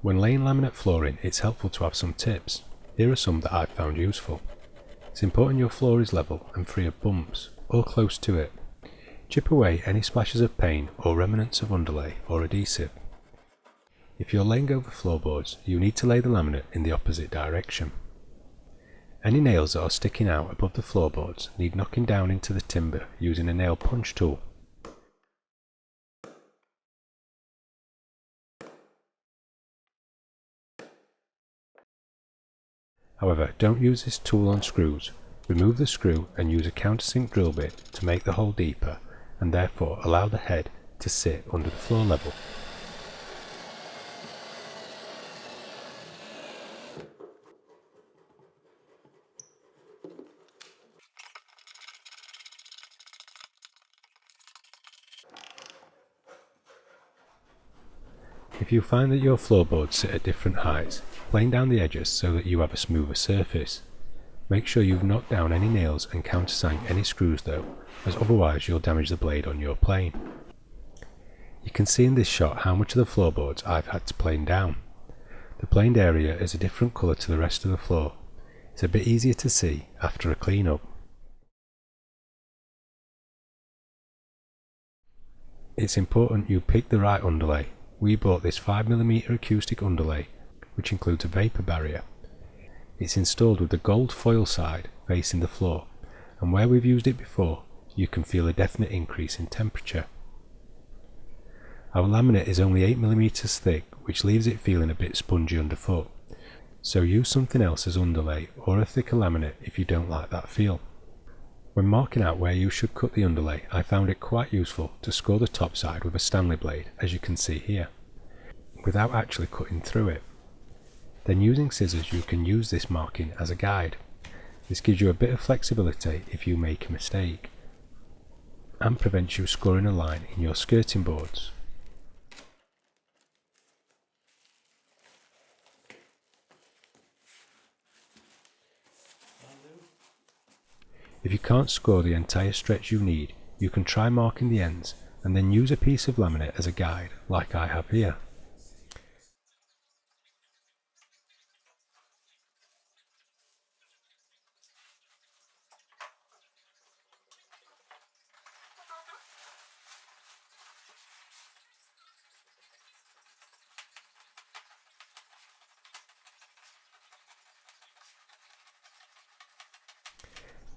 When laying laminate flooring, it's helpful to have some tips. Here are some that I've found useful. It's important your floor is level and free of bumps, or close to it. Chip away any splashes of paint or remnants of underlay or adhesive. If you're laying over floorboards, you need to lay the laminate in the opposite direction. Any nails that are sticking out above the floorboards need knocking down into the timber using a nail punch tool. However, don't use this tool on screws. Remove the screw and use a countersink drill bit to make the hole deeper and therefore allow the head to sit under the floor level. If you find that your floorboards sit at different heights, plane down the edges so that you have a smoother surface. Make sure you've knocked down any nails and countersank any screws though, as otherwise you'll damage the blade on your plane. You can see in this shot how much of the floorboards I've had to plane down. The planed area is a different colour to the rest of the floor. It's a bit easier to see after a clean up. It's important you pick the right underlay. We bought this 5mm acoustic underlay, which includes a vapour barrier. It's installed with the gold foil side facing the floor, and where we've used it before, you can feel a definite increase in temperature. Our laminate is only 8mm thick, which leaves it feeling a bit spongy underfoot, so use something else as underlay or a thicker laminate if you don't like that feel. When marking out where you should cut the underlay, I found it quite useful to score the top side with a Stanley blade, as you can see here, without actually cutting through it. Then using scissors you can use this marking as a guide. This gives you a bit of flexibility if you make a mistake, and prevents you scoring a line in your skirting boards. If you can't score the entire stretch you need, you can try marking the ends and then use a piece of laminate as a guide, like I have here.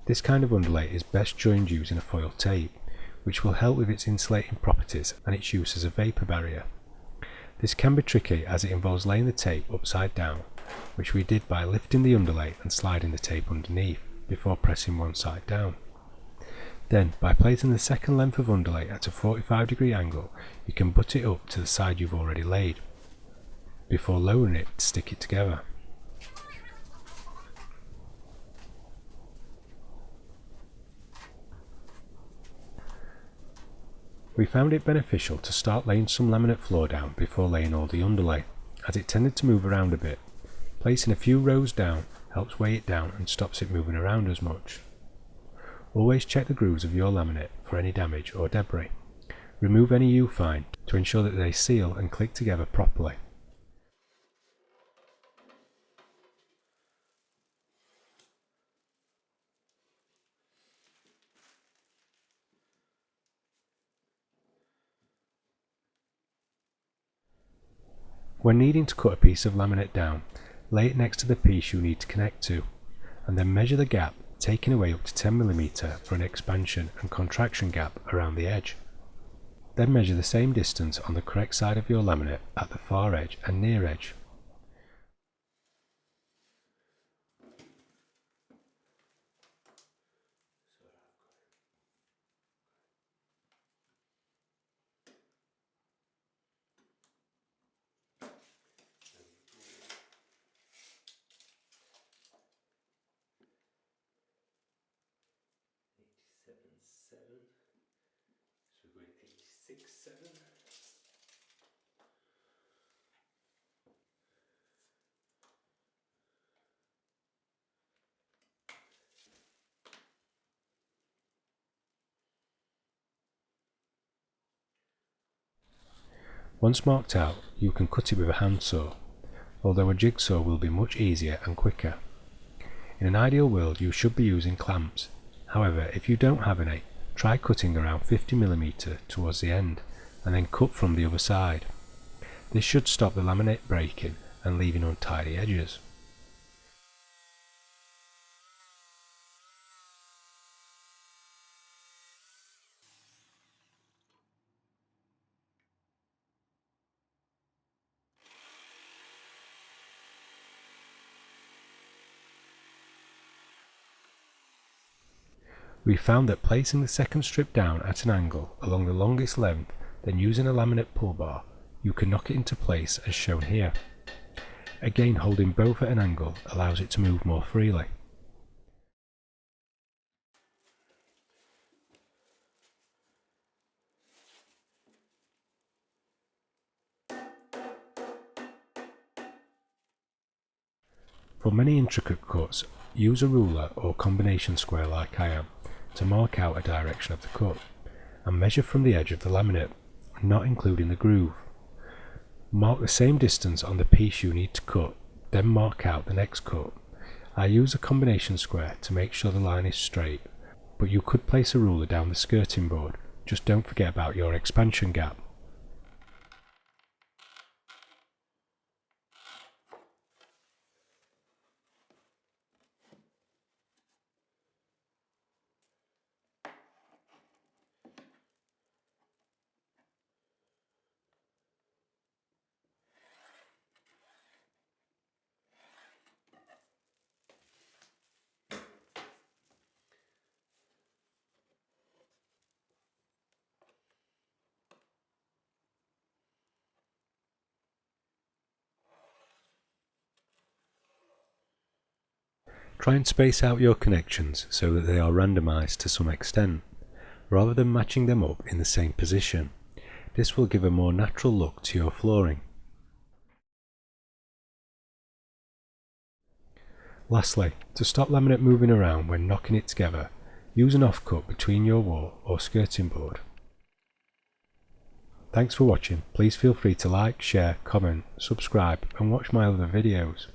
This kind of underlay is best joined using a foil tape, which will help with its insulating properties and its use as a vapour barrier. This can be tricky as it involves laying the tape upside down, which we did by lifting the underlay and sliding the tape underneath before pressing one side down. Then, by placing the second length of underlay at a 45-degree angle, you can butt it up to the side you've already laid, before lowering it to stick it together. We found it beneficial to start laying some laminate floor down before laying all the underlay, as it tended to move around a bit. Placing a few rows down helps weigh it down and stops it moving around as much. Always check the grooves of your laminate for any damage or debris. Remove any you find to ensure that they seal and click together properly. When needing to cut a piece of laminate down, lay it next to the piece you need to connect to, and then measure the gap, taking away up to 10mm for an expansion and contraction gap around the edge. Then measure the same distance on the correct side of your laminate at the far edge and near edge. So we're going 86.7. Once marked out, you can cut it with a handsaw. although a jigsaw will be much easier and quicker. In an ideal world you should be using clamps. However, if you don't have any, try cutting around 50mm towards the end, and then cut from the other side. This should stop the laminate breaking and leaving untidy edges. We found that placing the second strip down at an angle along the longest length, then using a laminate pull bar, you can knock it into place as shown here. Again, holding both at an angle allows it to move more freely. For many intricate cuts, use a ruler or combination square like I am to mark out a direction of the cut, and measure from the edge of the laminate, not including the groove. Mark the same distance on the piece you need to cut, then mark out the next cut. I use a combination square to make sure the line is straight, but you could place a ruler down the skirting board, just don't forget about your expansion gap. Try and space out your connections so that they are randomized to some extent, rather than matching them up in the same position. This will give a more natural look to your flooring. Lastly, to stop laminate moving around when knocking it together, use an offcut between your wall or skirting board. Thanks for watching. Please feel free to like, share, comment, subscribe and watch my other videos.